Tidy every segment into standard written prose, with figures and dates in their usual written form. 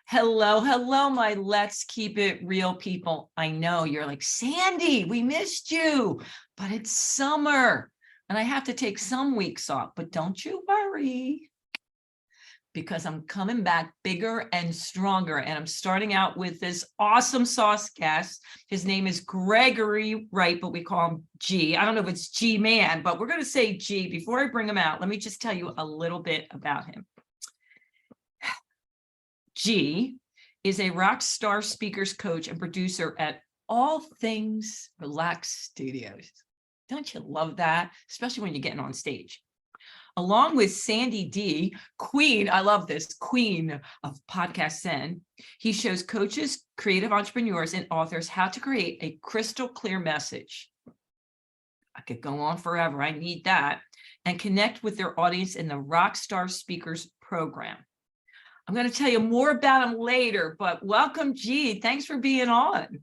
Hello, hello, my Let's Keep It Real people. I know you're like, Sandi, we missed you, but it's summer and I have to take some weeks off, but don't you worry because I'm coming back bigger and stronger. And I'm starting out with this awesome sauce guest. His name is Gregory Wright, but we call him G. I don't know if it's G man, but we're going to say G. Before I bring him out, let me just tell you a little bit about him. G is a rock star speakers coach and producer at All Things Relax Studios. Don't you love that? Especially when you're getting on stage. Along with Sandi D, queen, I love this, queen of Podcast Zen, he shows coaches, creative entrepreneurs, and authors how to create a crystal clear message. I could go on forever, I need that, and connect with their audience in the Rockstar Speakers program. I'm going to tell you more about him later, but welcome, G. Thanks for being on.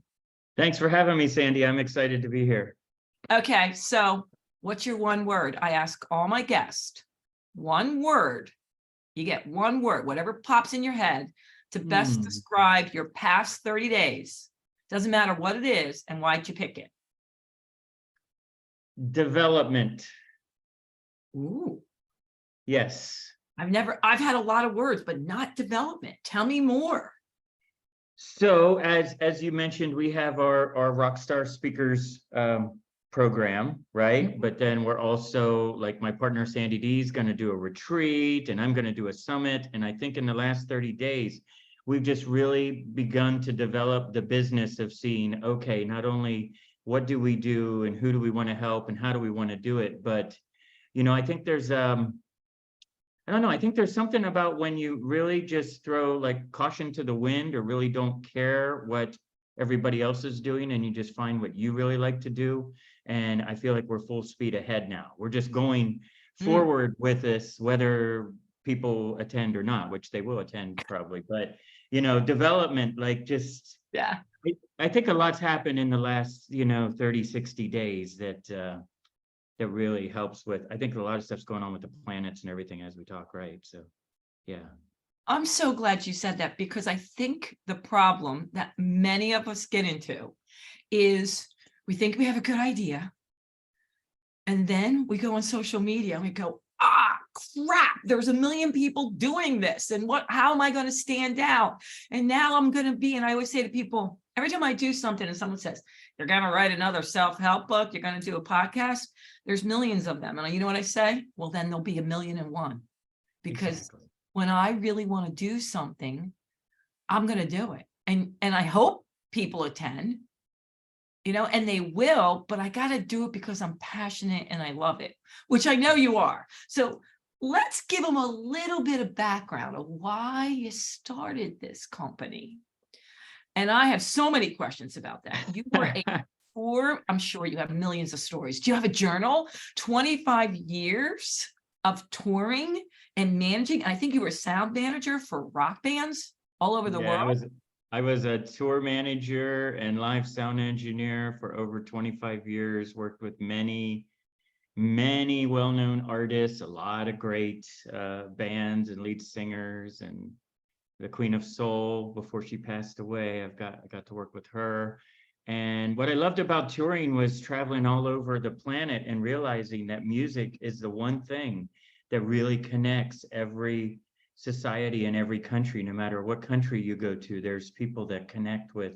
Thanks for having me, Sandi. I'm excited to be here. Okay, so what's your one word? I ask all my guests. One word. You get one word, whatever pops in your head, to best describe your past 30 days. Doesn't matter what it is, and why'd you pick it? Development. Ooh. Yes. I've had a lot of words, but not development. Tell me more. So as you mentioned, we have our Rockstar Speakers program, right? Mm-hmm. But then we're also, like, my partner Sandi D is going to do a retreat and I'm going to do a summit. And I think in the last 30 days, we've just really begun to develop the business of seeing, okay, not only what do we do and who do we want to help and how do we want to do it, but, you know, I think there's I don't know. I think there's something about when you really just throw like caution to the wind or really don't care what everybody else is doing and you just find what you really like to do. And I feel like we're full speed ahead now. We're just going forward with this, whether people attend or not, which they will attend probably. But, you know, development, like just, Yeah. I think a lot's happened in the last, 30, 60 days that really helps with, I think a lot of stuff's going on with the planets and everything as we talk, right? So, yeah. I'm so glad you said that because I think the problem that many of us get into is we think we have a good idea. And then we go on social media and we go, crap, there's a million people doing this. And how am I going to stand out? And now I'm going to be, and I always say to people, every time I do something and someone says, you're going to write another self-help book, you're going to do a podcast, there's millions of them. And you know what I say? Well, then there'll be 1,000,001. Because exactly. When I really want to do something, I'm going to do it. And I hope people attend, and they will, but I got to do it because I'm passionate and I love it, which I know you are. So let's give them a little bit of background of why you started this company. And I have so many questions about that. You were a tour, I'm sure you have millions of stories. Do you have a journal? 25 years of touring and managing. I think you were a sound manager for rock bands all over the world. I was a tour manager and live sound engineer for over 25 years, worked with many well-known artists, a lot of great bands and lead singers, and the Queen of Soul before she passed away. I got to work with her. And what I loved about touring was traveling all over the planet and realizing that music is the one thing that really connects every society in every country. No matter what country you go to, there's people that connect with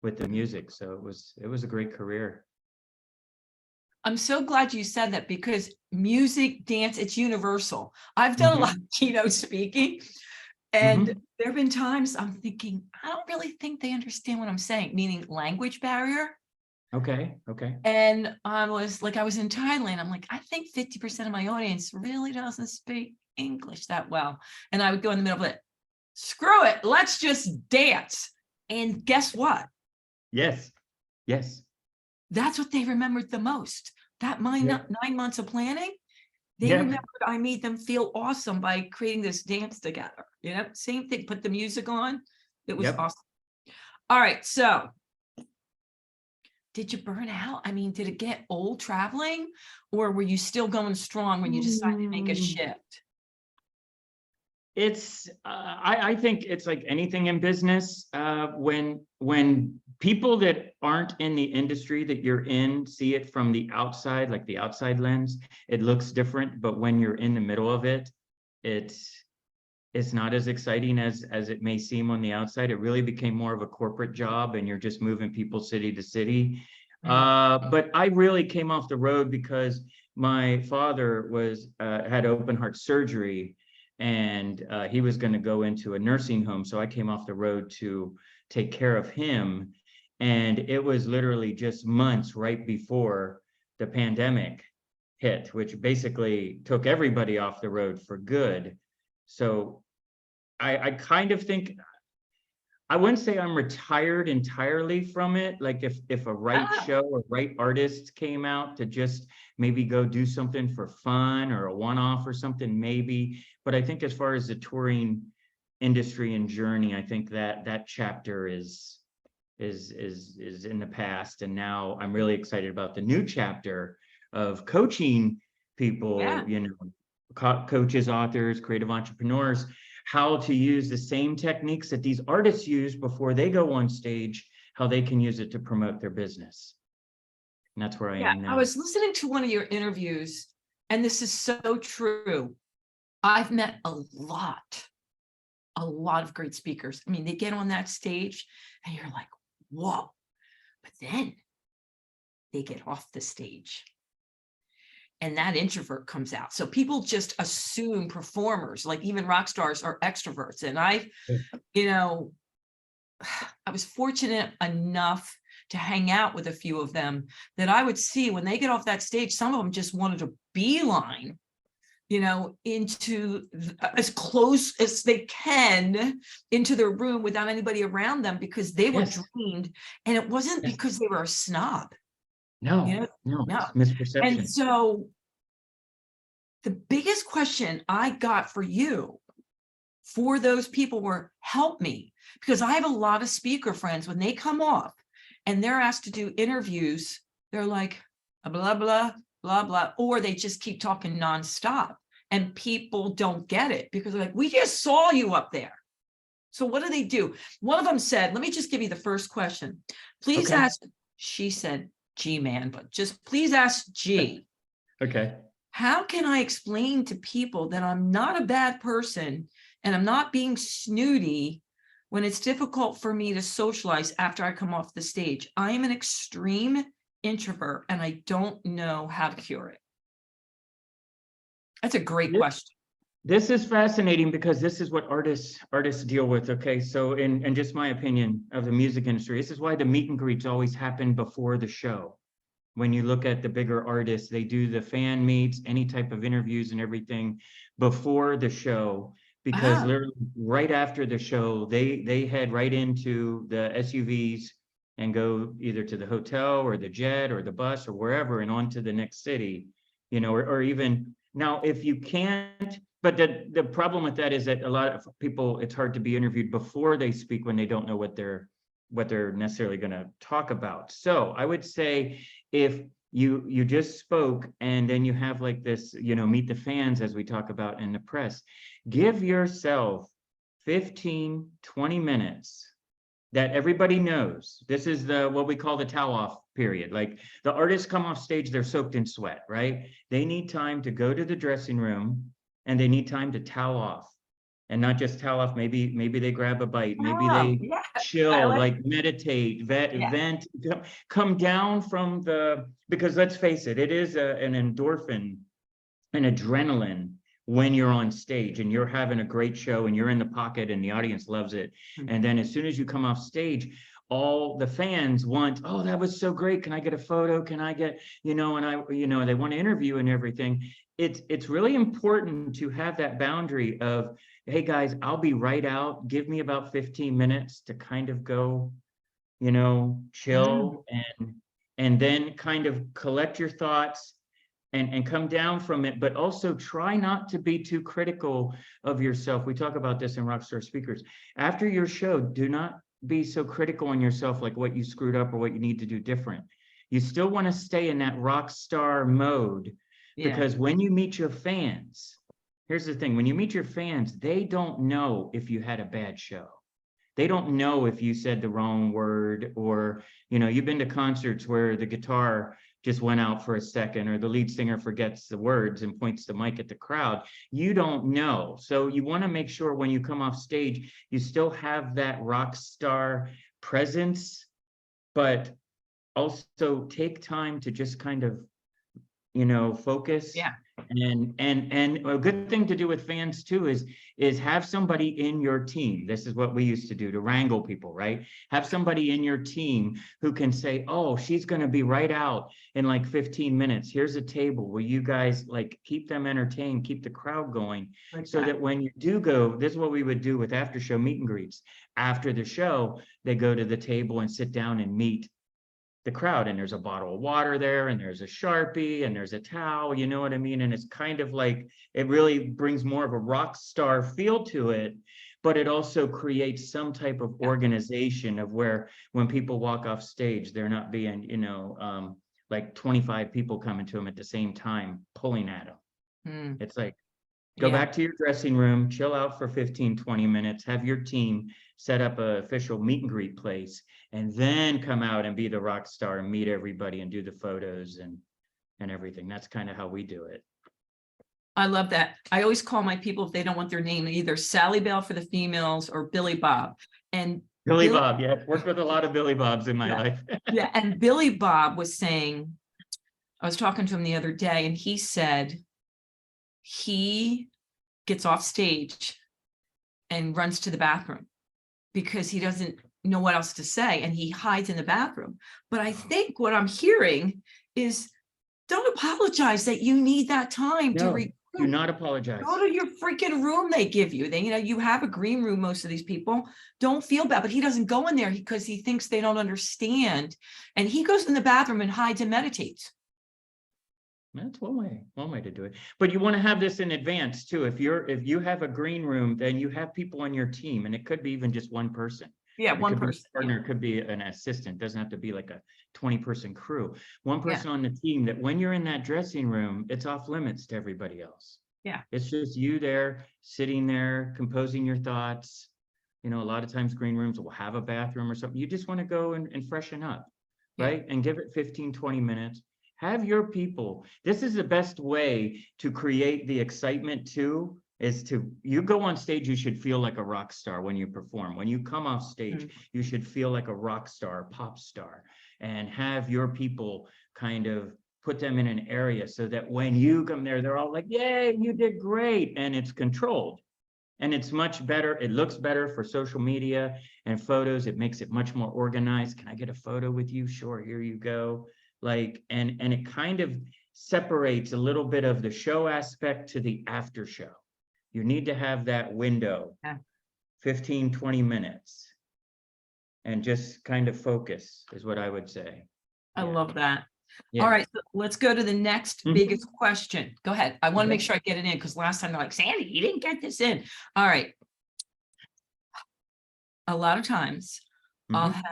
the music. So it was a great career. I'm so glad you said that because music, dance, it's universal. I've done a lot of keynote speaking, and there have been times I'm thinking, I don't really think they understand what I'm saying, meaning language barrier. Okay. And I was in Thailand. I'm like, I think 50% of my audience really doesn't speak English that well. And I would go in the middle of it, screw it, let's just dance. And guess what? Yes. That's what they remembered the most. That 9 months of planning, they remembered I made them feel awesome by creating this dance together. Same thing, put the music on. It was awesome. All right, so did you burn out? I mean, did it get old traveling, or were you still going strong when you decided to make a shift? It's I think it's like anything in business. When people that aren't in the industry that you're in see it from the outside, like the outside lens, it looks different. But when you're in the middle of it, it's not as exciting as it may seem on the outside. It really became more of a corporate job, and you're just moving people city to city. But I really came off the road because my father had open heart surgery, and he was going to go into a nursing home. So I came off the road to take care of him. And it was literally just months right before the pandemic hit, which basically took everybody off the road for good. So I kind of think, I wouldn't say I'm retired entirely from it. Like if a right show or right artist came out to just maybe go do something for fun or a one-off or something, maybe. But I think as far as the touring industry and journey, I think that chapter is in the past. And now I'm really excited about the new chapter of coaching people, coaches, authors, creative entrepreneurs, how to use the same techniques that these artists use before they go on stage, how they can use it to promote their business. And that's where I am now. I was listening to one of your interviews, and this is so true. I've met a lot of great speakers. I mean, they get on that stage and you're like, whoa, but then they get off the stage and that introvert comes out. So people just assume performers, like even rock stars, are extroverts. And I was fortunate enough to hang out with a few of them that I would see when they get off that stage, some of them just wanted to beeline, into as close as they can into their room without anybody around them, because they were drained. And it wasn't because they were a snob. No. Misperception. And so the biggest question I got for you, for those people, were help me, because I have a lot of speaker friends, when they come off and they're asked to do interviews, they're like, blah, blah, blah, blah, or they just keep talking nonstop, and people don't get it because they're like, we just saw you up there. So what do? One of them said, let me just give you the first question. Please ask, she said, G man, but just please ask G. Okay. How can I explain to people that I'm not a bad person and I'm not being snooty when it's difficult for me to socialize after I come off the stage? I am an extreme introvert and I don't know how to cure it. That's a great question. This is fascinating because this is what artists deal with. Okay, so in just my opinion of the music industry, this is why the meet and greets always happen before the show. When you look at the bigger artists, they do the fan meets, any type of interviews and everything before the show, because literally right after the show, they head right into the SUVs and go either to the hotel or the jet or the bus or wherever and on to the next city, or even now if you can't. But the problem with that is that a lot of people, it's hard to be interviewed before they speak when they don't know what they're necessarily going to talk about. So I would say if you just spoke and then you have like this, meet the fans, as we talk about in the press, give yourself 15, 20 minutes that everybody knows. This is what we call the towel off period. Like the artists come off stage, they're soaked in sweat, right? They need time to go to the dressing room, and they need time to towel off, and not just towel off. Maybe they grab a bite, maybe they chill, like meditate, vent, come down from because let's face it, it is an endorphin, an adrenaline when you're on stage and you're having a great show and you're in the pocket and the audience loves it. And then as soon as you come off stage, all the fans want, oh, that was so great. Can I get a photo? Can I get, and they want to interview and everything. It's really important to have that boundary of, hey guys, I'll be right out. Give me about 15 minutes to kind of go, chill and then kind of collect your thoughts and come down from it, but also try not to be too critical of yourself. We talk about this in Rockstar Speakers. After your show, do not be so critical on yourself, like what you screwed up or what you need to do different. You still want to stay in that rock star mode, because when you meet your fans, here's the thing. When you meet your fans, they don't know if you had a bad show. They don't know if you said the wrong word, or, you've been to concerts where the guitar just went out for a second, or the lead singer forgets the words and points the mic at the crowd. You don't know. So you want to make sure when you come off stage, you still have that rock star presence, but also take time to just kind of, focus. Yeah. And a good thing to do with fans too is have somebody in your team. This is what we used to do to wrangle people, right? Have somebody in your team who can say, oh, she's going to be right out in like 15 minutes. Here's a table where you guys like keep them entertained, keep the crowd going, so that when you do go, this is what we would do with after show meet and greets. After the show, they go to the table and sit down and meet the crowd, and there's a bottle of water there, and there's a Sharpie, and there's a towel, you know what I mean? And it's kind of like, it really brings more of a rock star feel to it, but it also creates some type of organization of where when people walk off stage, they're not being, like 25 people coming to them at the same time, pulling at them. It's like, go back to your dressing room, chill out for 15, 20 minutes, have your team set up an official meet and greet place, and then come out and be the rock star and meet everybody and do the photos and everything. That's kind of how we do it. I love that. I always call my people, if they don't want their name, either Sally Bell for the females or Billy Bob. And Billy Bob, yeah. Worked with a lot of Billy Bobs in my life. Yeah. And Billy Bob was saying, I was talking to him the other day, and he said he gets off stage and runs to the bathroom because he doesn't know what else to say, and he hides in the bathroom. But I think what I'm hearing is, don't apologize that you need that time to recruit. Do not apologize. Go to your freaking room they give you. You have a green room, most of these people. Don't feel bad, but he doesn't go in there because he thinks they don't understand. And he goes in the bathroom and hides and meditates. That's one way to do it. But you want to have this in advance too. If you have a green room, then you have people on your team, and it could be even just one person. Yeah, one person. Partner could be an assistant. Doesn't have to be like a 20-person crew. One person on the team that when you're in that dressing room, it's off limits to everybody else. Yeah. It's just you there, sitting there, composing your thoughts. A lot of times green rooms will have a bathroom or something. You just want to go and freshen up, right? And give it 15, 20 minutes. Have your people. This is the best way to create the excitement too, is you go on stage, you should feel like a rock star when you perform. When you come off stage, you should feel like a rock star, pop star, and have your people kind of put them in an area so that when you come there, they're all like, yay, you did great. And it's controlled. And it's much better. It looks better for social media and photos. It makes it much more organized. Can I get a photo with you? Sure, here you go. Like, and it kind of separates a little bit of the show aspect to the after show. You need to have that window, 15, 20 minutes, and just kind of focus is what I would say. I love that. All right, so let's go to the next biggest question. Go ahead. I want to make sure I get it in, because last time they're like, Sandi, you didn't get this in. All right. A lot of times I'll have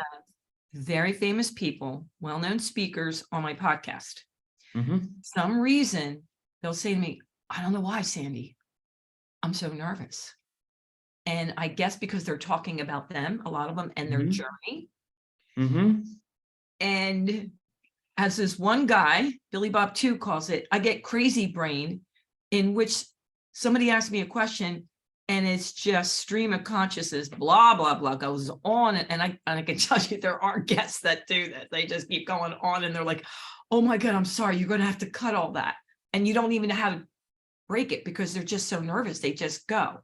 very famous people, well-known speakers on my podcast. Some reason they'll say to me, I don't know why, Sandi, I'm so nervous. And I guess because they're talking about them, a lot of them, and their journey. And as this one guy, Billy Bob 2 calls it, I get crazy brain, in which somebody asks me a question and it's just stream of consciousness, blah, blah, blah, goes on. And I can tell you there are guests that do that. They just keep going on and they're like, oh my God, I'm sorry, you're going to have to cut all that. And you don't even know how to break it because they're just so nervous. They just go.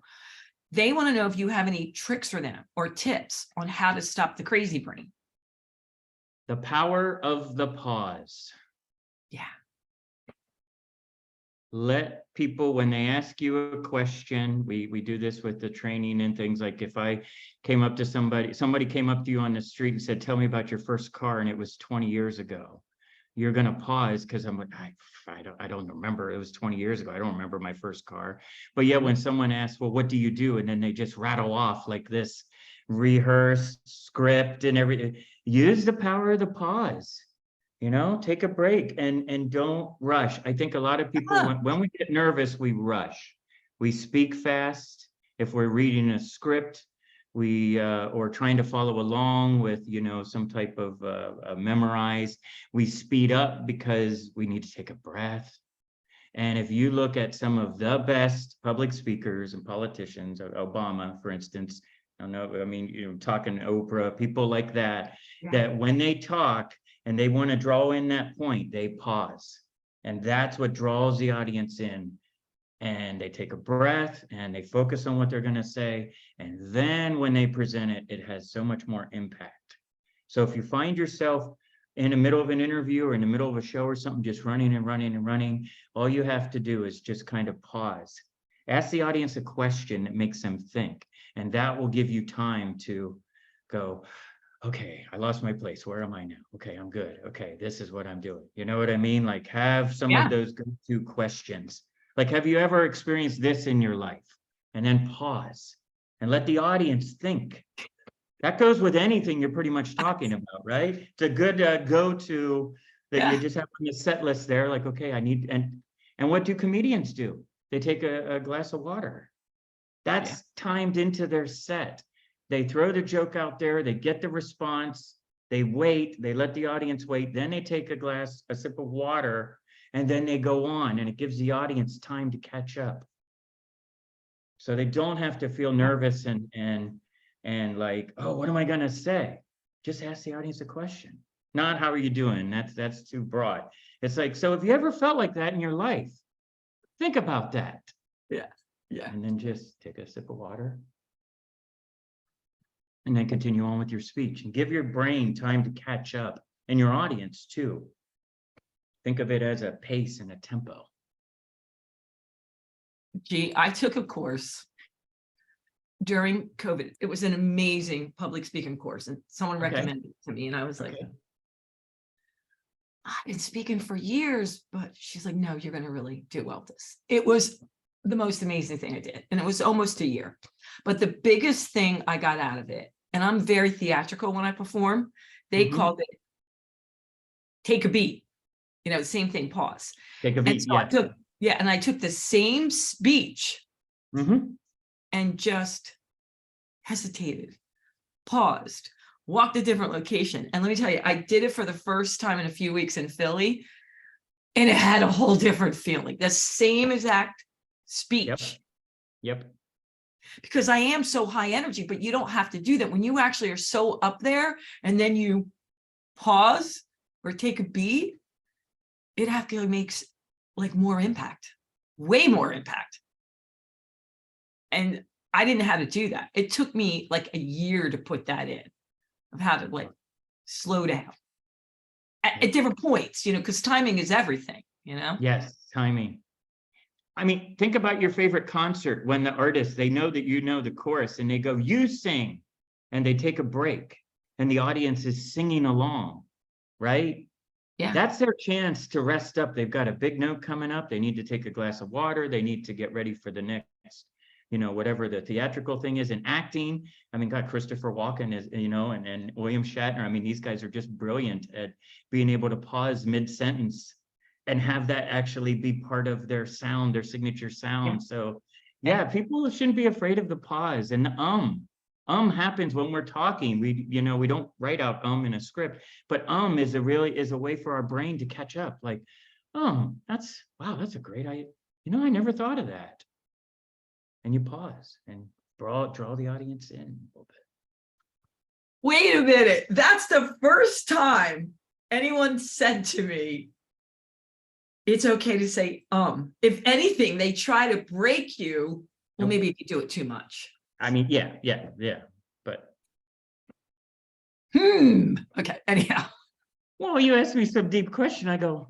They want to know if you have any tricks for them or tips on how to stop the crazy brain. The power of the pause. Yeah. Let people, when they ask you a question, we do this with the training and things, like if I came up to somebody came up to you on the street and said, tell me about your first car, and it was 20 years ago. You're going to pause because I'm like, I don't remember. It was 20 years ago. I don't remember my first car. But yet when someone asks, well, what do you do? And then they just rattle off like this rehearsed script and everything. Use the power of the pause. Take a break and don't rush. I think a lot of people, when we get nervous, we rush. We speak fast. If we're reading a script, or trying to follow along with, some type of memorize, we speed up because we need to take a breath. And if you look at some of the best public speakers and politicians, Obama, for instance, talking Oprah, people like that, that when they talk and they want to draw in that point, they pause. And that's what draws the audience in. And they take a breath and they focus on what they're going to say. And then when they present it, it has so much more impact. So if you find yourself in the middle of an interview or in the middle of a show or something, just running and running and running, all you have to do is just kind of pause. Ask the audience a question that makes them think. And that will give you time to go, okay, I lost my place. Where am I now? Okay, I'm good. Okay, this is what I'm doing. You know what I mean? Like have some of those go-to questions. Like, have you ever experienced this in your life? And then pause and let the audience think. That goes with anything you're pretty much talking about, right? It's a good go-to that you just have on the set list there. Like, okay, I need, and what do comedians do? They take a glass of water. That's timed into their set. They throw the joke out there, they get the response, they wait, they let the audience wait, then they take a sip of water, and then they go on, and it gives the audience time to catch up. So they don't have to feel nervous and like, oh, what am I gonna say? Just ask the audience a question. Not how are you doing? That's too broad. It's like, so if you ever felt like that in your life, think about that. Yeah. And then just take a sip of water. And then continue on with your speech and give your brain time to catch up, and your audience too. Think of it as a pace and a tempo. Gee, I took a course during COVID. It was an amazing public speaking course, and someone recommended it to me, and I was like, I've been speaking for years, but she's like, no, you're going to really do well with this. It was the most amazing thing I did, and it was almost a year. But the biggest thing I got out of it, and I'm very theatrical when I perform, they called it take a beat. The same thing, pause. Take a beat, so and I took the same speech and just hesitated, paused, walked a different location. And let me tell you, I did it for the first time in a few weeks in Philly, and it had a whole different feeling. The same exact speech. Yep. Because I am so high energy, but you don't have to do that. When you actually are so up there and then you pause or take a beat, it actually makes like more impact, way more impact. And I didn't know how to do that. It took me like a year to put that in, of how to like slow down at different points, because timing is everything, Yes, timing. I mean, think about your favorite concert when the artist, they know that you know the chorus and they go, you sing, and they take a break and the audience is singing along, right? Yeah. That's their chance to rest up. They've got a big note coming up. They need to take a glass of water. They need to get ready for the next, whatever the theatrical thing is. And acting, I mean, God, Christopher Walken is, and William Shatner. I mean, these guys are just brilliant at being able to pause mid-sentence and have that actually be part of their sound, their signature sound. So people shouldn't be afraid of the pause. And the happens when we're talking. We don't write out in a script, but is a way for our brain to catch up. Like, that's a great idea. I never thought of that. And you pause and draw the audience in a little bit. Wait a minute. That's the first time anyone said to me, it's okay to say, if anything, they try to break you. Well, maybe if you do it too much. I mean, yeah, but. Okay, anyhow. Well, you asked me some deep question. I go,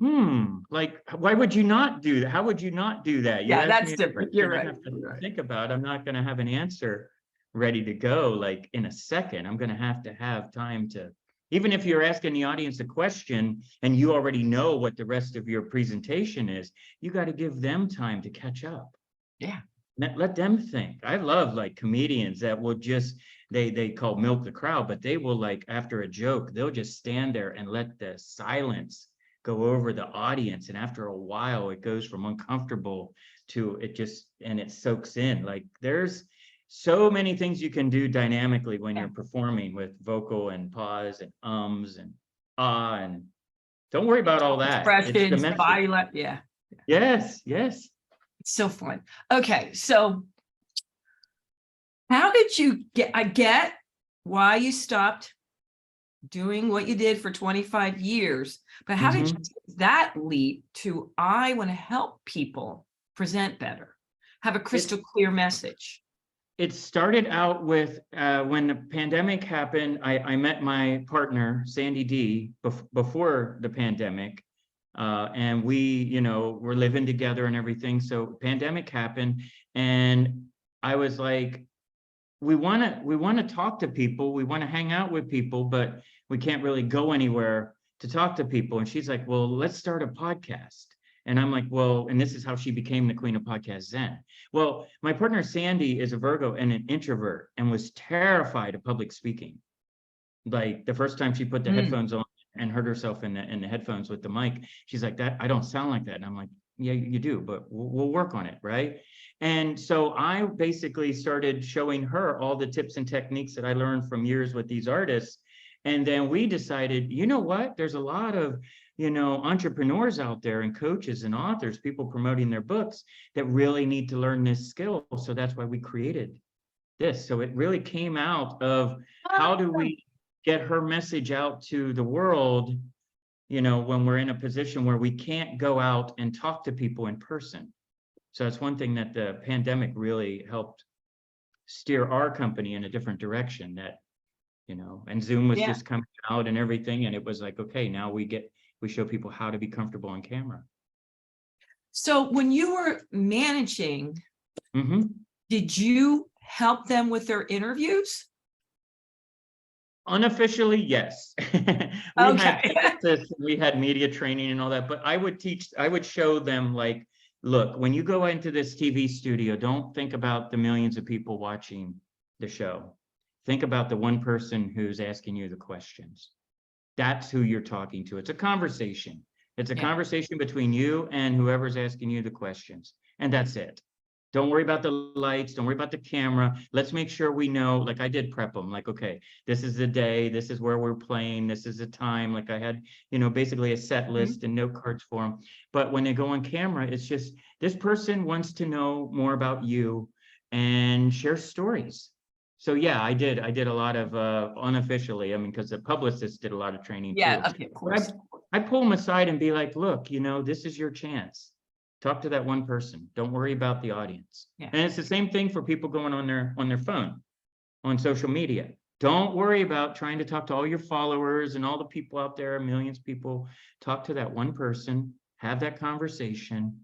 like, why would you not do that? How would you not do that? That's different. You're right. I have to think about. I'm not going to have an answer ready to go like in a second. I'm going to have time to, even if you're asking the audience a question and you already know what the rest of your presentation is, you got to give them time to catch up. Yeah. Let them think. I love like comedians that will just, they call milk the crowd, but they will, like, after a joke, they'll just stand there and let the silence go over the audience. And after a while, it goes from uncomfortable to it, and it soaks in. Like there's so many things you can do dynamically when you're performing with vocal and pause and ums and ah, and don't worry about all that. It's the Expressions, message. body, yeah. Yes, yes. It's so fun. Okay, so how did you I get why you stopped doing what you did for 25 years, but how did you take that leap to, I want to help people present better, have a crystal clear message? It started out with when the pandemic happened. I met my partner, Sandi D, before the pandemic. And we, were living together and everything. So pandemic happened, and I was like, we want to talk to people. We want to hang out with people, but we can't really go anywhere to talk to people. And she's like, well, let's start a podcast. And I'm like, well, and this is how she became the queen of Podcast Zen. Well, my partner, Sandi, is a Virgo and an introvert and was terrified of public speaking. Like the first time she put the headphones on and heard herself in the headphones with the mic, she's like, that I don't sound like that. And I'm like, yeah, you do, but we'll work on it, right? And so I basically started showing her all the tips and techniques that I learned from years with these artists. And then we decided, you know what, there's a lot of, entrepreneurs out there and coaches and authors, people promoting their books that really need to learn this skill. So that's why we created this. So it really came out of how do we get her message out to the world, when we're in a position where we can't go out and talk to people in person. So that's one thing that the pandemic really helped steer our company in a different direction, that, and Zoom was just coming out and everything. And it was like, okay, now we show people how to be comfortable on camera. So when you were managing, did you help them with their interviews? Unofficially, yes. We had media training and all that, but I would show them, like, look, when you go into this TV studio, don't think about the millions of people watching the show. Think about the one person who's asking you the questions. That's who you're talking to. It's a conversation. It's a conversation between you and whoever's asking you the questions. And that's it. Don't worry about the lights. Don't worry about the camera. Let's make sure we know, like I did prep them, like, okay, this is the day, this is where we're playing, this is the time. Like I had, basically a set list and note cards for them. But when they go on camera, it's just, this person wants to know more about you and share stories. So yeah, I did a lot of unofficially, because the publicists did a lot of training too. Okay, of course. I pull them aside and be like, look, this is your chance. Talk to that one person. Don't worry about the audience. And it's the same thing for people going on their phone, on social media. Don't worry about trying to talk to all your followers and all the people out there, millions of people. Talk to that one person, have that conversation,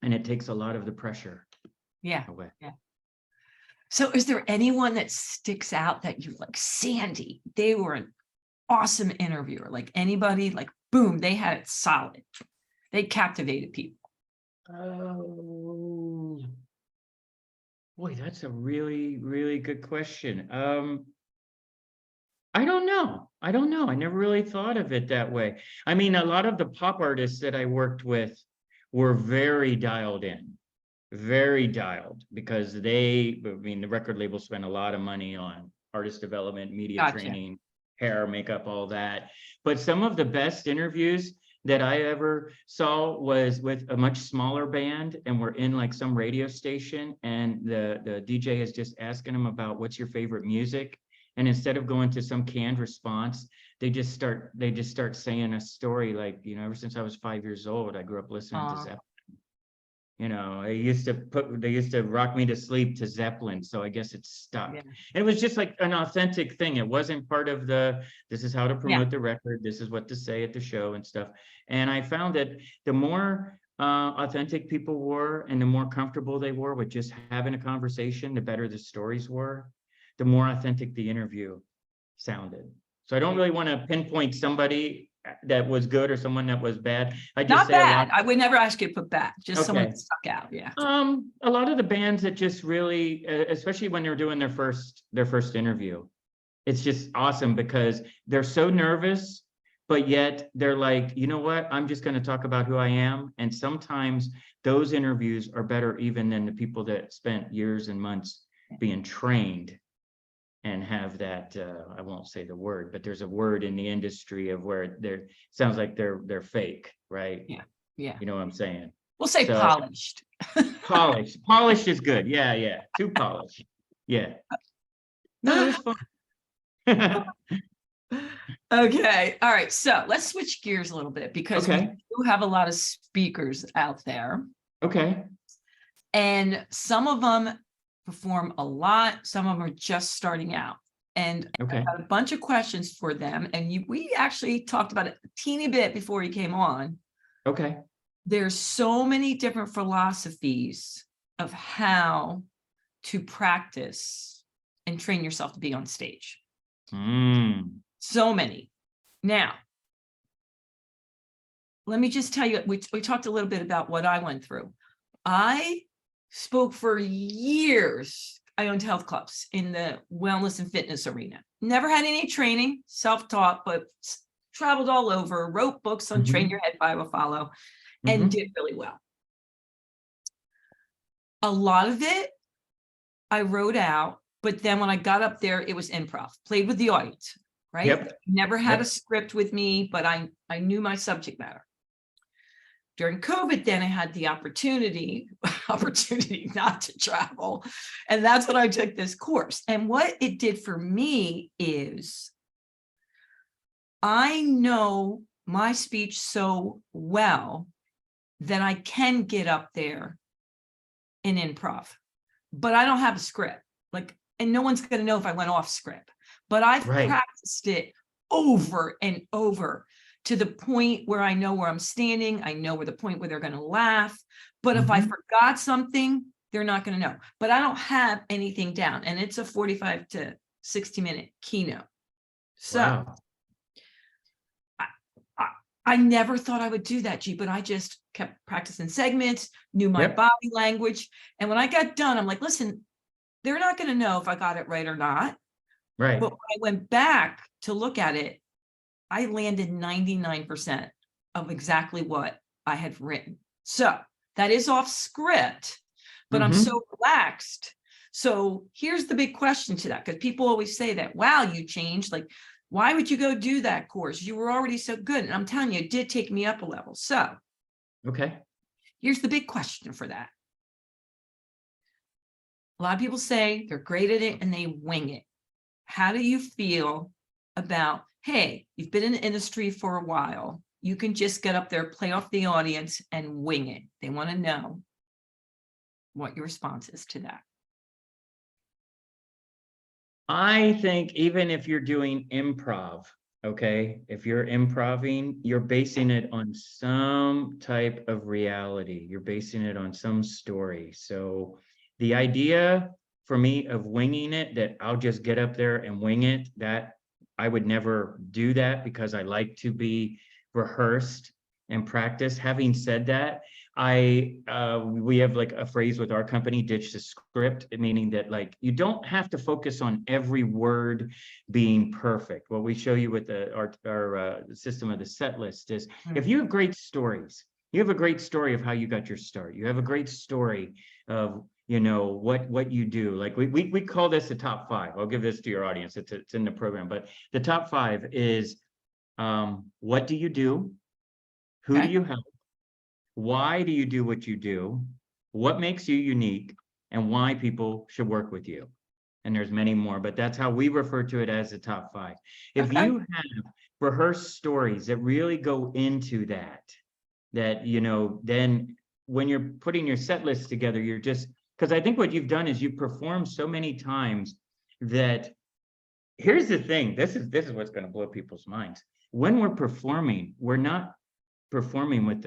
and it takes a lot of the pressure away. So is there anyone that sticks out that you like? Sandi, they were an awesome interviewer. Like anybody, like boom, they had it solid. They captivated people. Oh, boy, that's a really, really good question. I don't know. I never really thought of it that way. A lot of the pop artists that I worked with were very dialed in. Very dialed, because the record label spent a lot of money on artist development, media training, hair, makeup, all that. But some of the best interviews that I ever saw was with a much smaller band, and we're in like some radio station, and the DJ is just asking them about what's your favorite music. And instead of going to some canned response, they just start saying a story like, ever since I was 5 years old, I grew up listening to Zeppelin. They used to rock me to sleep to Zeppelin, so I guess it's stuck. And it was just like an authentic thing. It wasn't part of this is how to promote the record, this is what to say at the show and stuff. And I found that the more authentic people were and the more comfortable they were with just having a conversation, the better the stories were, the more authentic the interview sounded. So I don't really want to pinpoint somebody that was good or someone that was bad. I just not say bad. I would never ask you to put bad. Just someone that stuck out. A lot of the bands that just really, especially when they're doing their first interview, it's just awesome because they're so nervous, but yet they're like, you know what, I'm just going to talk about who I am. And sometimes those interviews are better even than the people that spent years and months being trained and have that, I won't say the word, but there's a word in the industry of where they're, sounds like they're fake, right? Yeah. Yeah. You know what I'm saying? We'll say So polished. polished is good. Yeah. Too polished. Yeah. No, it was fun. Okay. All right. So let's switch gears a little bit because we Okay. do have a lot of speakers out there, Okay. and some of them perform a lot. Some of them are just starting out. And Okay. I've got a bunch of questions for them. And we actually talked about it a teeny bit before you came on. Okay. There's so many different philosophies of how to practice and train yourself to be on stage. So many. Now, let me just tell you, we talked a little bit about what I went through. I spoke for years. I owned health clubs in the wellness and fitness arena. Never had any training, self-taught, but traveled all over, wrote books on Train Your Head, Bible Follow, and did really well. A lot of it I wrote out, but then when I got up there, it was improv, played with the audience, right? Yep. Never had a script with me, but I knew my subject matter. During COVID, then I had the opportunity not to travel. And that's when I took this course. And what it did for me is I know my speech so well that I can get up there in improv, but I don't have a script. Like, and no one's going to know if I went off script, but I've practiced it over and over to the point where I know where I'm standing. I know where the point where they're going to laugh. But if I forgot something, they're not going to know. But I don't have anything down. And it's a 45 to 60 minute keynote. So I never thought I would do that, G, but I just kept practicing segments, knew my body language. And when I got done, I'm like, listen, they're not going to know if I got it right or not. Right. But when I went back to look at it, I landed 99% of exactly what I had written. So that is off script, but I'm so relaxed. So here's the big question to that, because people always say that, wow, you changed. Like, why would you go do that course? You were already so good. And I'm telling you, it did take me up a level. So here's the big question for that. A lot of people say they're great at it and they wing it. How do you feel about, hey, you've been in the industry for a while. You can just get up there, play off the audience and wing it. They want to know what your response is to that. I think even if you're doing improv, okay, if you're improving, you're basing it on some type of reality. You're basing it on some story. So the idea for me of winging it, that I'll just get up there and wing it, that I would never do that because I like to be rehearsed and practice. Having said that, we have like a phrase with our company, ditch the script, meaning that like you don't have to focus on every word being perfect. What we show you with our system of the set list is if you have great stories, you have a great story of how you got your start. You have a great story of, you know, what you do. Like we call this the top 5. I'll give this to your audience. It's in the program, but the top 5 is what do you do? Who do you help? Why do you do what you do? What makes you unique? And why people should work with you? And there's many more, but that's how we refer to it as the top 5. If you have rehearsed stories that really go into that, you know, then when you're putting your set list together, you're just, because I think what you've done is you perform so many times that, here's the thing, this is what's going to blow people's minds. When we're performing, we're not performing with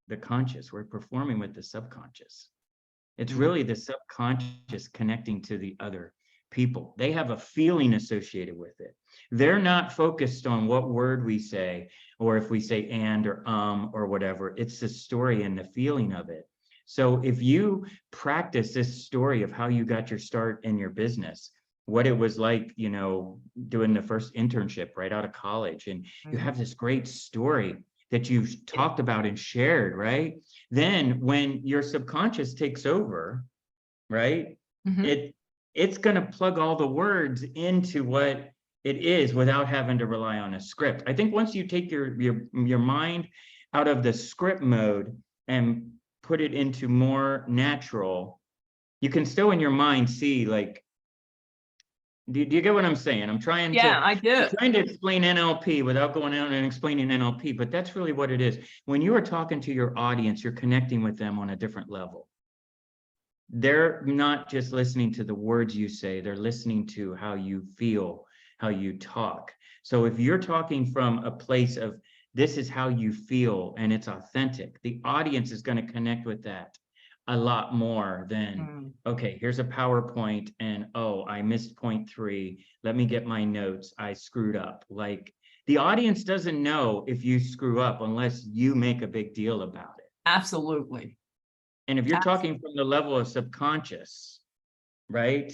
the conscious, we're performing with the subconscious. It's really the subconscious connecting to the other people. They have a feeling associated with it. They're not focused on what word we say, or if we say and or whatever. It's the story and the feeling of it. So if you practice this story of how you got your start in your business, what it was like, you know, doing the first internship right out of college. And you have this great story that you've talked about and shared, right? Then when your subconscious takes over, right, Mhm. it's going to plug all the words into what it is without having to rely on a script. I think once you take your mind out of the script mode and put it into more natural, you can still in your mind see, like, do you get what I'm saying? I'm trying Yeah, I do. to explain NLP without going out and explaining NLP, but that's really what it is. When you are talking to your audience, you're connecting with them on a different level. They're not just listening to the words you say, they're listening to how you feel, how you talk. So if you're talking from a place of this is how you feel and it's authentic, the audience is going to connect with that a lot more than, okay, here's a PowerPoint and, oh, I missed point 3. Let me get my notes. I screwed up. Like, the audience doesn't know if you screw up unless you make a big deal about it. Absolutely. And if you're talking from the level of subconscious, right,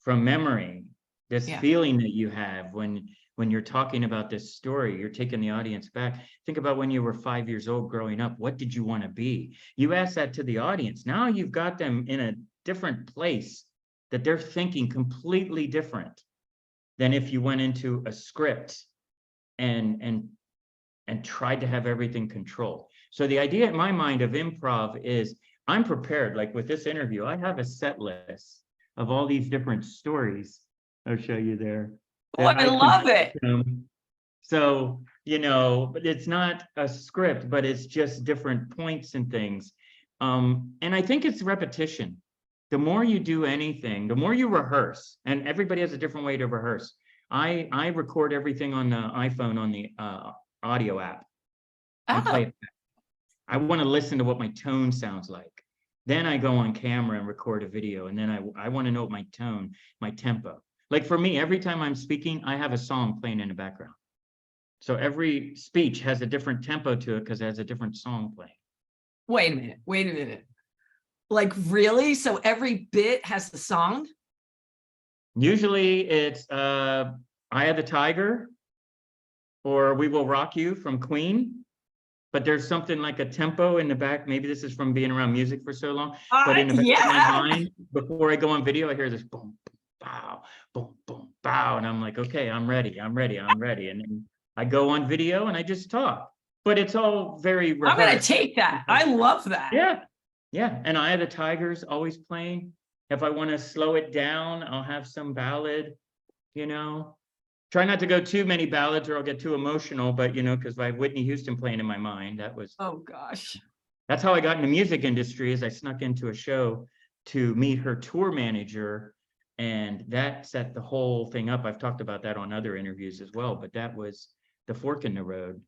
from memory, this feeling that you have when you're talking about this story, you're taking the audience back. Think about when you were 5 years old growing up. What did you want to be? You ask that to the audience. Now you've got them in a different place that they're thinking completely different than if you went into a script and tried to have everything controlled. So the idea in my mind of improv is I'm prepared. Like with this interview, I have a set list of all these different stories. I'll show you there. Oh, I love it. So, you know, but it's not a script, but it's just different points and things. And I think it's repetition. The more you do anything, the more you rehearse, and everybody has a different way to rehearse. I record everything on the iPhone on the audio app and play it back. I want to listen to what my tone sounds like. Then I go on camera and record a video, and then I want to know my tone, my tempo. Like for me, every time I'm speaking, I have a song playing in the background. So every speech has a different tempo to it because it has a different song playing. Wait a minute. Like really? So every bit has the song? Usually it's Eye of the Tiger or We Will Rock You from Queen. But there's something like a tempo in the back. Maybe this is from being around music for so long. But in the back of my mind, before I go on video, I hear this boom, boom, bow, boom, boom, bow. And I'm like, okay, I'm ready. And then I go on video and I just talk. But it's all very rehearsed. I'm going to take that. I love that. Yeah. And Eye of the Tiger's always playing. If I want to slow it down, I'll have some ballad, you know. Try not to go too many ballads or I'll get too emotional, but you know, because I have Whitney Houston playing in my mind. That was, oh gosh. That's how I got in the music industry, is I snuck into a show to meet her tour manager, and that set the whole thing up. I've talked about that on other interviews as well, but that was the fork in the road.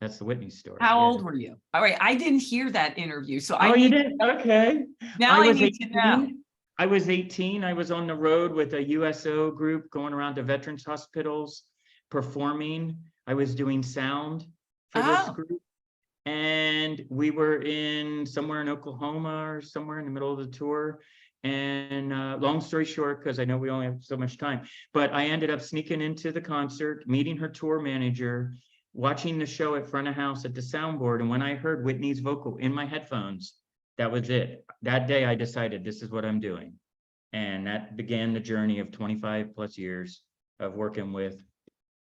That's the Whitney story. How old were you? All right, I didn't hear that interview, so you didn't? Okay. Now I need to know. I was 18. I was on the road with a USO group going around to veterans hospitals performing. I was doing sound for this group. And we were somewhere in Oklahoma or somewhere in the middle of the tour. And long story short, because I know we only have so much time, but I ended up sneaking into the concert, meeting her tour manager, watching the show at front of house at the soundboard. And when I heard Whitney's vocal in my headphones, that was it. That day I decided this is what I'm doing. And that began the journey of 25 plus years of working with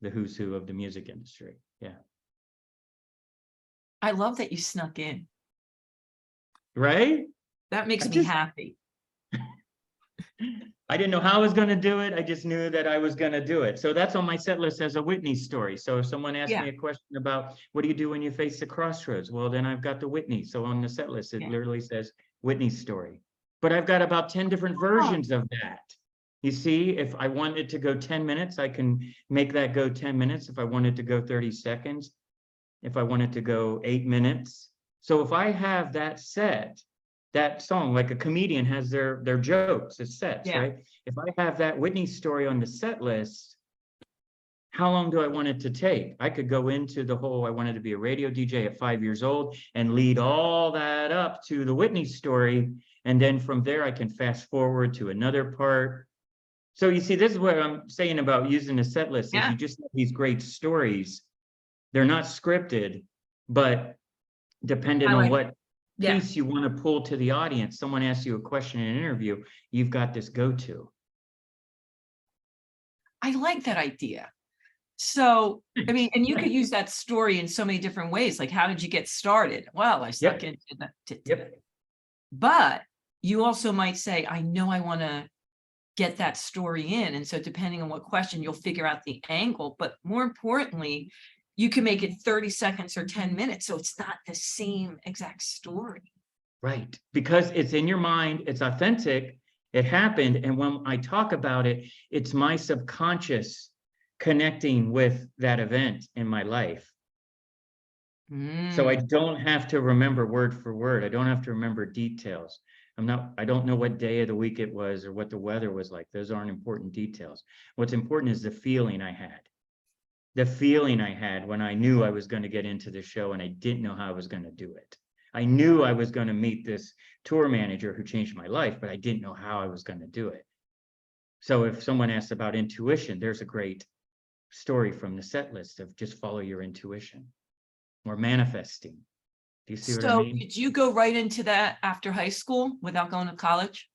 the who's who of the music industry. Yeah. I love that you snuck in. Right? That makes me happy. I didn't know how I was going to do it. I just knew that I was going to do it. So that's on my set list as a Whitney story. So if someone asks me a question about what do you do when you face the crossroads? Well, then I've got the Whitney. So on the set list, it literally says Whitney's story. But I've got about 10 different versions of that. You see, if I wanted to go 10 minutes, I can make that go 10 minutes. If I wanted to go 30 seconds, if I wanted to go 8 minutes. So if I have that set, that song, like a comedian has their jokes as sets, right? If I have that Whitney story on the set list, how long do I want it to take? I could go into the whole, I wanted to be a radio DJ at 5 years old and lead all that up to the Whitney story. And then from there, I can fast forward to another part. So you see, this is what I'm saying about using a set list, is Yeah. you just have these great stories. They're not scripted, but depending on what Yeah, piece you want to pull to the audience, someone asks you a question in an interview, you've got this go-to. I like that idea. So, I mean, and you could use that story in so many different ways. Like, how did you get started? Well, I stuck into the, Yep. but you also might say, I know I want to get that story in. And so depending on what question, you'll figure out the angle, but more importantly, you can make it 30 seconds or 10 minutes. So it's not the same exact story. Right, because it's in your mind, it's authentic, it happened, and when I talk about it, it's my subconscious connecting with that event in my life. So I don't have to remember word for word. I don't have to remember details. I don't know what day of the week it was or what the weather was like. Those aren't important details. What's important is the feeling I had. The feeling I had when I knew I was going to get into the show and I didn't know how I was going to do it. I knew I was going to meet this tour manager who changed my life, but I didn't know how I was going to do it. So if someone asks about intuition, there's a great story from the set list of just follow your intuition or manifesting. Do you see what I So mean? did you go right into that after high school without going to college?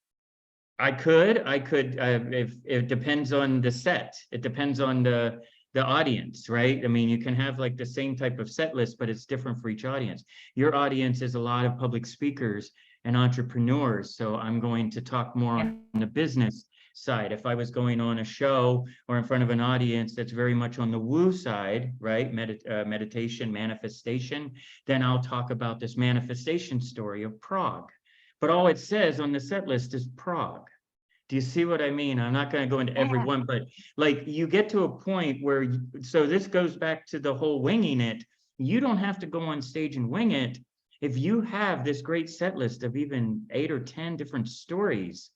I could, if it depends on the set, it depends on the audience, right? I mean, you can have like the same type of set list, but it's different for each audience. Your audience is a lot of public speakers and entrepreneurs. So I'm going to talk more on the business side. If I was going on a show or in front of an audience that's very much on the woo side, right? Meditation, manifestation, then I'll talk about this manifestation story of Prague. But all it says on the set list is Prague. Do you see what I mean? I'm not going to go into every one, but like you get to a point where, so this goes back to the whole winging it. You don't have to go on stage and wing it. If you have this great set list of even 8 or 10 different stories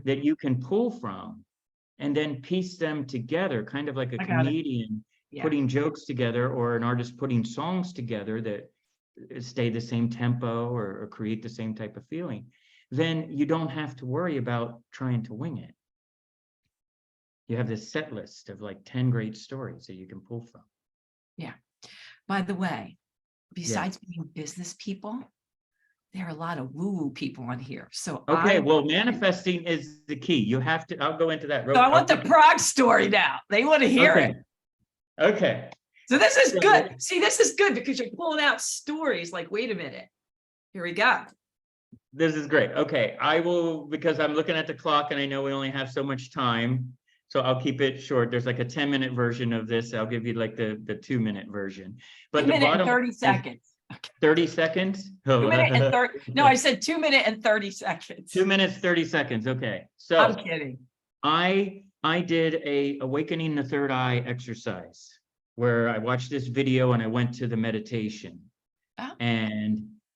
that you can pull from and then piece them together, kind of like a comedian putting jokes together or an artist putting songs together that stay the same tempo or create the same type of feeling, then you don't have to worry about trying to wing it. You have this set list of like 10 great stories that you can pull from. Yeah. By the way, besides being business people, there are a lot of woo-woo people on here. So okay, well, manifesting is the key. You have to, I'll go into that. So I want the Prague story now. They want to hear it. Okay. So this is good. See, this is good because you're pulling out stories like, wait a minute. Here we go. This is great. Okay, I will, because I'm looking at the clock and I know we only have so much time, so I'll keep it short. There's like a 10-minute version of this. I'll give you like the 2-minute version. But 2 minutes and 30 seconds. 30 seconds? 2 minutes and 30. No, I said 2 minutes and 30 seconds. 2 minutes, 30 seconds. Okay. So I'm kidding. I did a awakening the third eye exercise where I watched this video and I went to the meditation. Oh.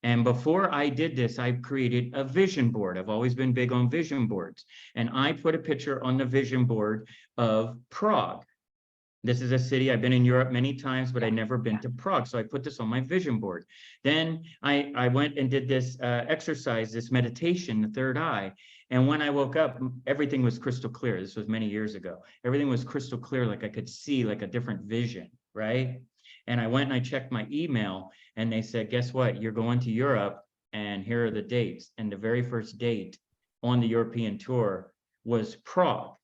And before I did this, I created a vision board. I've always been big on vision boards. And I put a picture on the vision board of Prague. This is a city, I've been in Europe many times, but I've never been to Prague. So I put this on my vision board. Then I went and did this exercise, this meditation, the third eye. And when I woke up, everything was crystal clear. This was many years ago. Everything was crystal clear, like I could see like a different vision, right? And I went and I checked my email and they said, guess what? You're going to Europe and here are the dates. And the very first date on the European tour was Prague.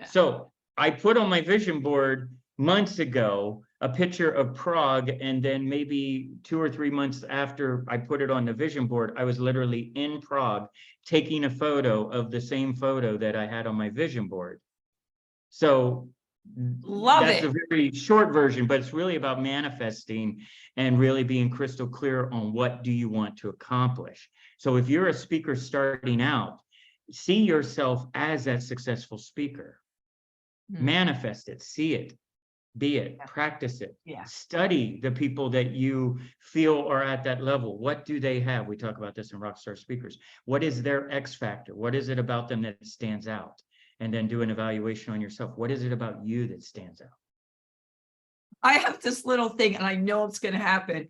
So I put on my vision board months ago a picture of Prague, and then maybe 2 or 3 months after I put it on the vision board, I was literally in Prague taking a photo of the same photo that I had on my vision board. So that's a very short version, but it's really about manifesting and really being crystal clear on what do you want to accomplish. So if you're a speaker starting out, see yourself as that successful speaker. Manifest it, see it, be it, practice it, study the people that you feel are at that level. What do they have? We talk about this in Rockstar Speakers. What is their X factor? What is it about them that stands out? And then do an evaluation on yourself. What is it about you that stands out? I have this little thing, and I know it's going to happen.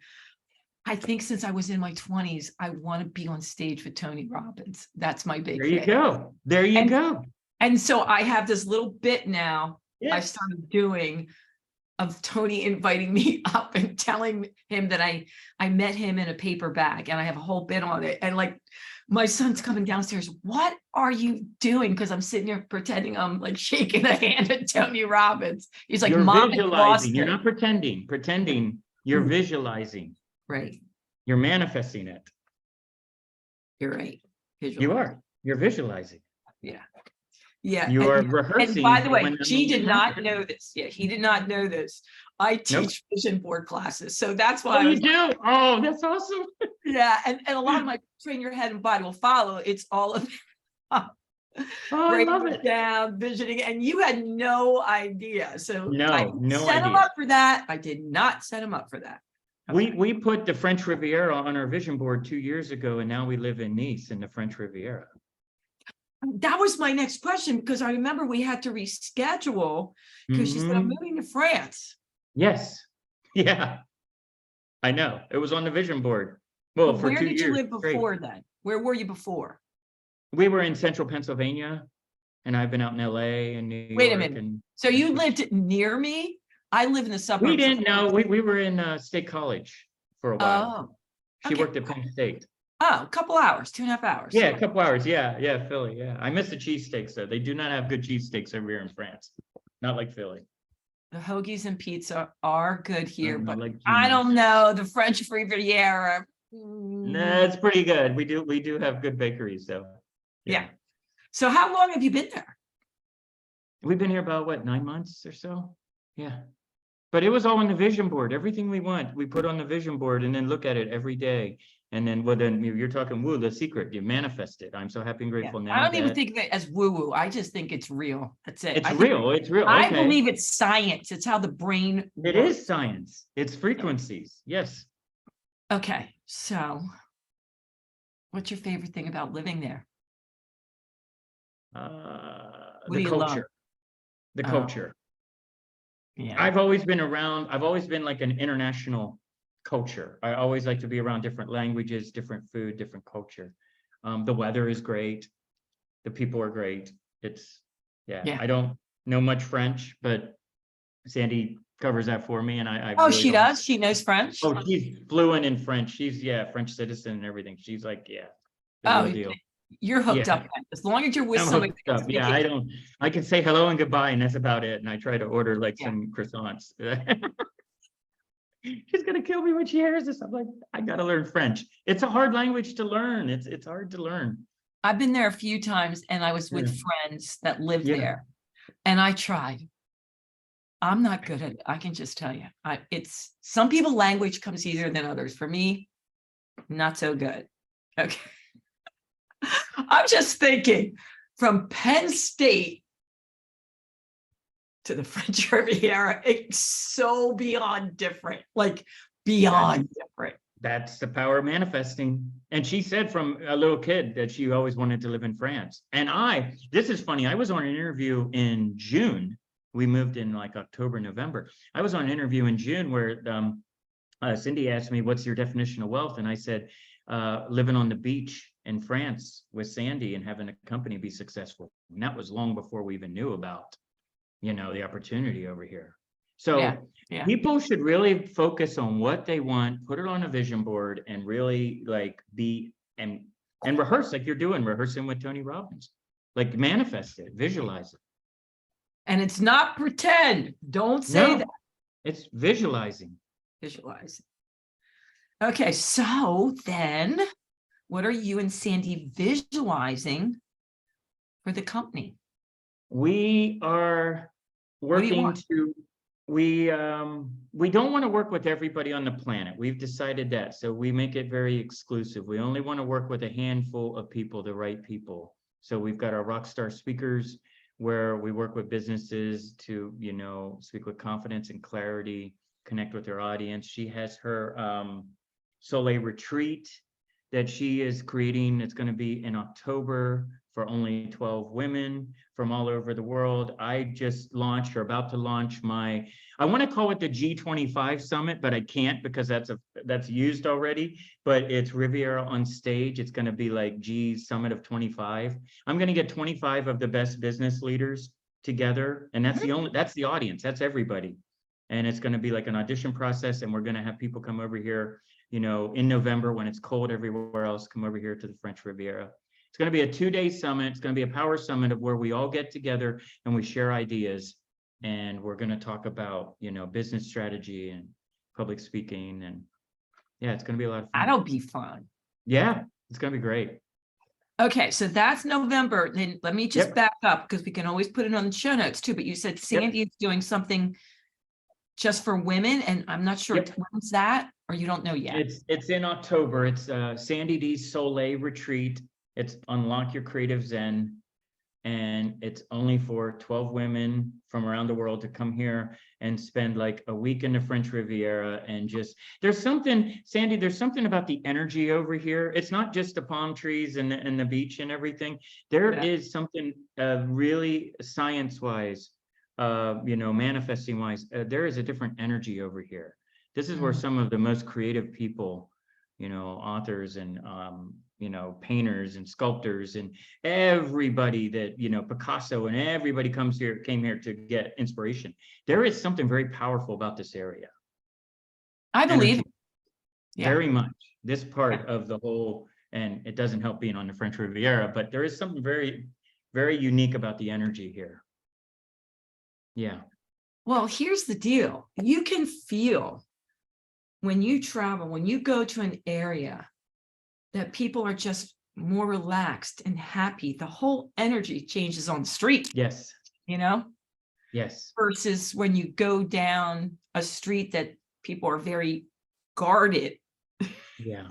I think since I was in my 20s, I want to be on stage with Tony Robbins. That's my big thing. There you go. There you go. And so I have this little bit now I Yes. started doing of Tony inviting me up and telling him that I met him in a paper bag, and I have a whole bit on it. And like, my son's coming downstairs. What are you doing? Because I'm sitting here pretending I'm like shaking the hand of Tony Robbins. He's like, You're Mom, I lost visualizing. You're it. not pretending. Pretending. You're visualizing. Right. You're manifesting it. You're right. You are. You're visualizing. Yeah. Yeah. You are And rehearsing. by the for way, when the G did moment not happens. know this. Yeah, he did not know this. I Nope. teach vision board classes. So that's why Oh, I you was, do? Oh, that's awesome. yeah. And a lot of my train your head and body will follow. It's all of Oh, I breaking love it it. down, visioning, and you had no idea. So I No, no set him idea. up for that. I did not set him up for that. Okay. We put the French Riviera on our vision board 2 years ago, and now we live in Nice in the French Riviera. That was my next question, because I remember we had to reschedule because she said, I'm Mhm. moving to France. Yes. Yeah. I know. It was on the vision board. Well, for Where 2 did you years live straight. before then? Where were you before? We were in central Pennsylvania, and I've been out in LA and New Wait a York. minute. And So you lived near me? I live in the suburbs. we of didn't know. France. We were in State College for a while. Oh, She okay. worked at Penn State. Oh, a couple hours, 2.5 hours. Yeah, a couple hours. Yeah, Philly. Yeah, I miss the cheesesteaks though. They do not have good cheesesteaks over here in France. Not like Philly. The hoagies and pizza are good here, Not but like I Gina's. don't know, the French Riviera. No, it's pretty good. We do have good bakeries though. Yeah. So how long have you been there? We've been here about what, 9 months or so? Yeah. But it was all on the vision board. Everything we want, we put on the vision board and then look at it every day. And then, well, then you're talking, woo, the secret, you manifest it. I'm so happy and Yeah. grateful now I don't even that think of it as woo-woo. I just think it's real. That's it. it's I think- real. It's real. I Okay. believe it's science. It's how the brain It works. is science. It's frequencies. Yes. Okay, so what's your favorite thing about living there? What do The you love? culture. The Oh. culture. Yeah. I've always been around, I've always been like an international culture. I always like to be around different languages, different food, different culture. The weather is great. The people are great. It's, yeah. I don't know much French, but Sandy covers that for me. And I Oh, really she don't- does? She knows French? Oh, she's fluent in French. She's, yeah, French citizen and everything. She's like, yeah, the Oh, real deal. you're hooked Yeah. up. Then. As long as you're with I'm somebody. hooked up. Yeah, I can say hello and goodbye, and that's about it. And I try to order like Yeah. some croissants. She's gonna kill me when she hears this. I'm like, I gotta learn French. It's a hard language to learn. It's hard to learn. I've been there a few times and I was with Yeah. friends that live Yeah. there. And I tried. I'm not good at it. I can just tell you. It's some people language comes easier than others. For me, not so good. Okay. I'm just thinking from Penn State to the French Riviera, it's so beyond different, like beyond different. That's the power of manifesting. And she said from a little kid that she always wanted to live in France. And this is funny. I was on an interview in June. We moved in like October, November. I was on an interview in June where Cindy asked me, what's your definition of wealth? And I said, living on the beach in France with Sandy and having a company be successful. And that was long before we even knew about, the opportunity over here. So Yeah. people should really focus on what they want, put it on a vision board, and really like be and rehearse like you're doing, rehearsing with Tony Robbins. Like manifest it, visualize it. And it's not pretend. Don't say No, that. it's visualizing. Visualize. Okay, so then what are you and Sandy visualizing for the company? We are do you working want? we don't want to work with everybody on the planet. We've decided that. So we make it very exclusive. We only want to work with a handful of people, the right people. So we've got our rock star speakers where we work with businesses to, speak with confidence and clarity, connect with their audience. She has her Soleil retreat that she is creating. It's going to be in October for only 12 women from all over the world. I just launched or about to launch I want to call it the G25 Summit, but I can't because that's used already, but it's Riviera on Stage. It's going to be like G Summit of 25. I'm going to get 25 of the best business leaders together, and that's the audience. That's everybody. And it's going to be like an audition process, and we're going to have people come over here, in November when it's cold everywhere else, come over here to the French Riviera. It's going to be a 2-day summit. It's going to be a power summit of where we all get together and we share ideas. And we're going to talk about, business strategy and public speaking. And yeah, it's going to be a lot of fun. That'll be fun. Yeah, it's going to be great. Okay, so that's November. Then let me just back up because we can always put it on the show notes too. But you said Sandi is doing something just for women, and I'm not sure when's that, or you don't know yet. It's in October. It's Sandi D's Soleil Retreat. It's Unlock Your Creative Zen, and it's only for 12 women from around the world to come here and spend like a week in the French Riviera. And there's something, Sandi, there's something about the energy over here. It's not just the palm trees and the beach and everything. There is something really science-wise, manifesting-wise. There is a different energy over here. This is where some of the most creative people, authors and painters and sculptors and everybody that, Picasso and everybody came here to get inspiration. There is something very powerful about this area. I believe very much. This part of the whole, and it doesn't help being on the French Riviera, but there is something very, very unique about the energy here. Yeah. Well, here's the deal. You can feel when you travel, when you go to an area, that people are just more relaxed and happy. The whole energy changes on the street. Yes. Yes. Versus when you go down a street that people are very guarded. Yeah.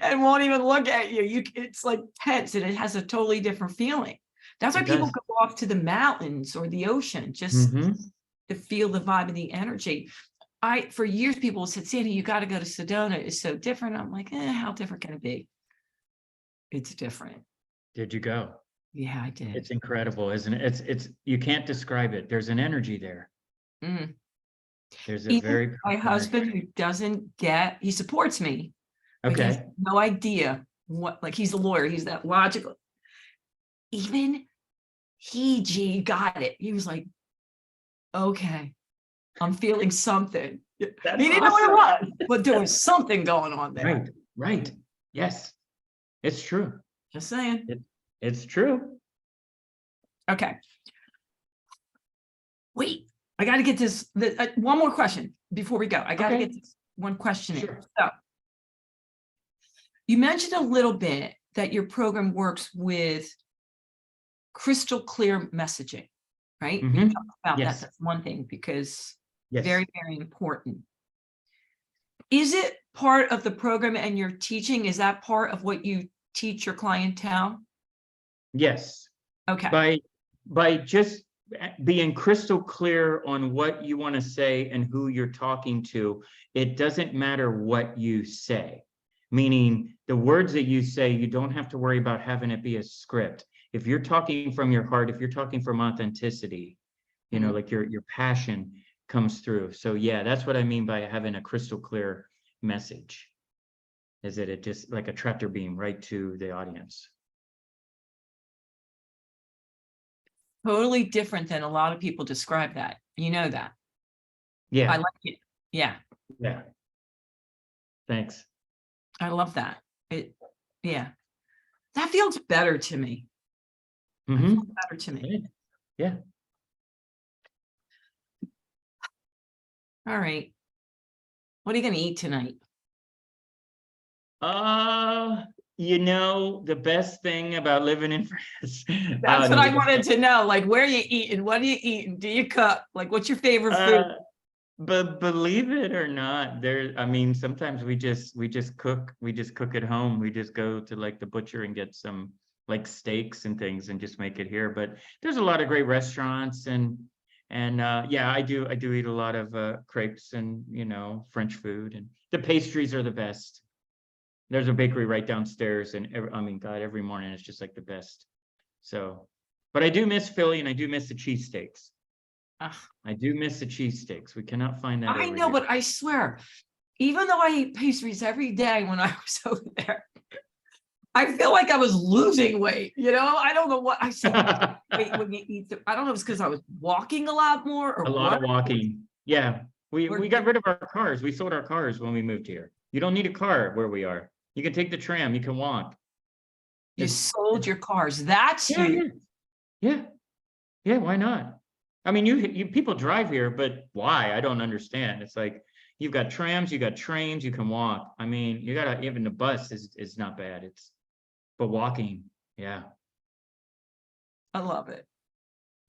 And won't even look at you. It's like tense, and it has a totally different feeling. That's why people go off to the mountains or the ocean just to feel the vibe and the energy. For years, people said, Sandi, you got to go to Sedona. It's so different. I'm like, how different can it be? It's different. Did you go? Yeah, I did. It's incredible, isn't it? It's you can't describe it. There's an energy there. There's a very my husband who doesn't get, he supports me. But he has no idea what, like, he's a lawyer. He's that logical. Even G got it. He was like, okay. I'm feeling something. That's he didn't know what it was, but there was something going on there. Right. Yes, it's true. Just saying. It's true. Okay. Wait, I got to get this. One more question before we go. I got to get this one question in. So, you mentioned a little bit that your program works with crystal clear messaging, right? You talked about that. That's one thing, because very, very important. Is it part of the program and your teaching? Is that part of what you teach your clientele? Yes. Okay. By just being crystal clear on what you want to say and who you're talking to, it doesn't matter what you say. Meaning the words that you say, you don't have to worry about having it be a script. If you're talking from your heart, if you're talking from authenticity, like your passion comes through. So yeah, that's what I mean by having a crystal clear message, is that it just like a tractor beam right to the audience. Totally different than a lot of people describe that. You know that. Yeah. I like it. Yeah. Yeah. Thanks. I love that. That feels better to me. Better to me. Yeah. All right. What are you going to eat tonight? The best thing about living in France. That's what I wanted to know. Like, where are you eating? What are you eating? Do you cook? Like, what's your favorite food? But believe it or not, sometimes we just cook at home. We just go to like the butcher and get some like steaks and things and just make it here. But there's a lot of great restaurants and I do eat a lot of crepes and French food, and the pastries are the best. There's a bakery right downstairs, and I mean, God, every morning it's just like the best. So, but I do miss Philly, and I do miss the cheesesteaks. Ugh. I do miss the cheesesteaks. We cannot find that I over know, here. but I swear, even though I ate pastries every day when I was over there, I feel like I was losing weight. I don't know what I see weight when you eat. I don't know if it's because I was walking a lot more or A lot what. of walking. Yeah, we got rid of our cars. We sold our cars when we moved here. You don't need a car where we are. You can take the tram. You can walk. You It's- sold your cars. That's Yeah, huge. yeah. Why not? I mean, you people drive here, but why? I don't understand. It's like you've got trams, you got trains, you can walk. I mean, even the bus is not bad. But walking, yeah. I love it.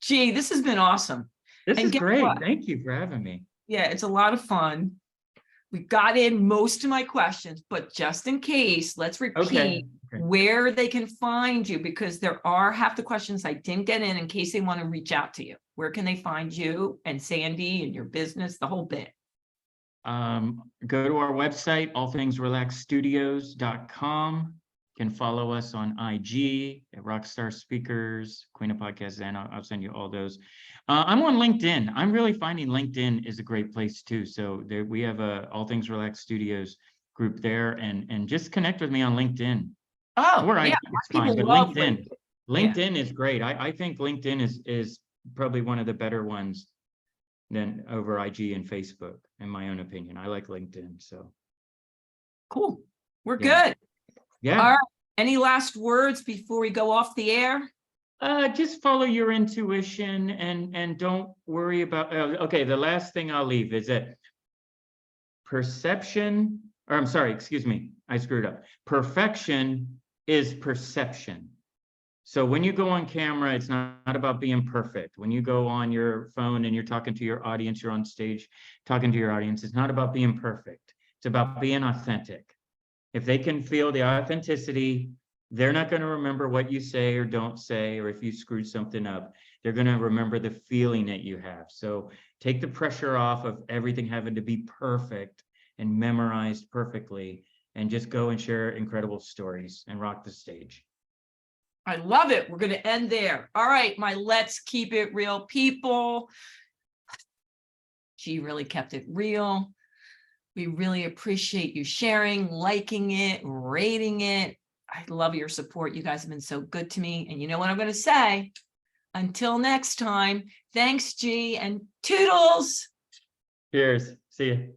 Gee, this has been awesome. This And is guess great. what? Thank you for having me. Yeah, it's a lot of fun. We got in most of my questions, but just in case, let's repeat Okay. where they can find you, because there are half the questions I didn't get in case they want to reach out to you. Where can they find you and Sandi and your business, the whole bit? Go to our website, allthingsrelaxstudios.com. You can follow us on IG at Rockstar Speakers, Queen of Podcast Zen. I'll send you all those. I'm on LinkedIn. I'm really finding LinkedIn is a great place too. So there we have a All Things Relax Studios group there, and just connect with me on LinkedIn. Oh, Or yeah, it's people fine, but love LinkedIn. Yeah. LinkedIn is great. I think LinkedIn is probably one of the better ones than over IG and Facebook, in my own opinion. I like LinkedIn. So Cool. We're Yeah. good. yeah. All right. Any last words before we go off the air? Just follow your intuition and don't worry about. Okay, the last thing I'll leave is that perception, or I'm sorry, excuse me, I screwed up. Perfection is perception. So when you go on camera, it's not about being perfect. When you go on your phone and you're talking to your audience, you're on stage talking to your audience, it's not about being perfect. It's about being authentic. If they can feel the authenticity, they're not going to remember what you say or don't say, or if you screwed something up. They're going to remember the feeling that you have. So take the pressure off of everything having to be perfect and memorized perfectly, and just go and share incredible stories and rock the stage. I love it. We're going to end there. All right, my let's keep it real people. She really kept it real. We really appreciate you sharing, liking it, rating it. I love your support. You guys have been so good to me. And you know what I'm going to say? Until next time, thanks, G, and toodles. Cheers. See you.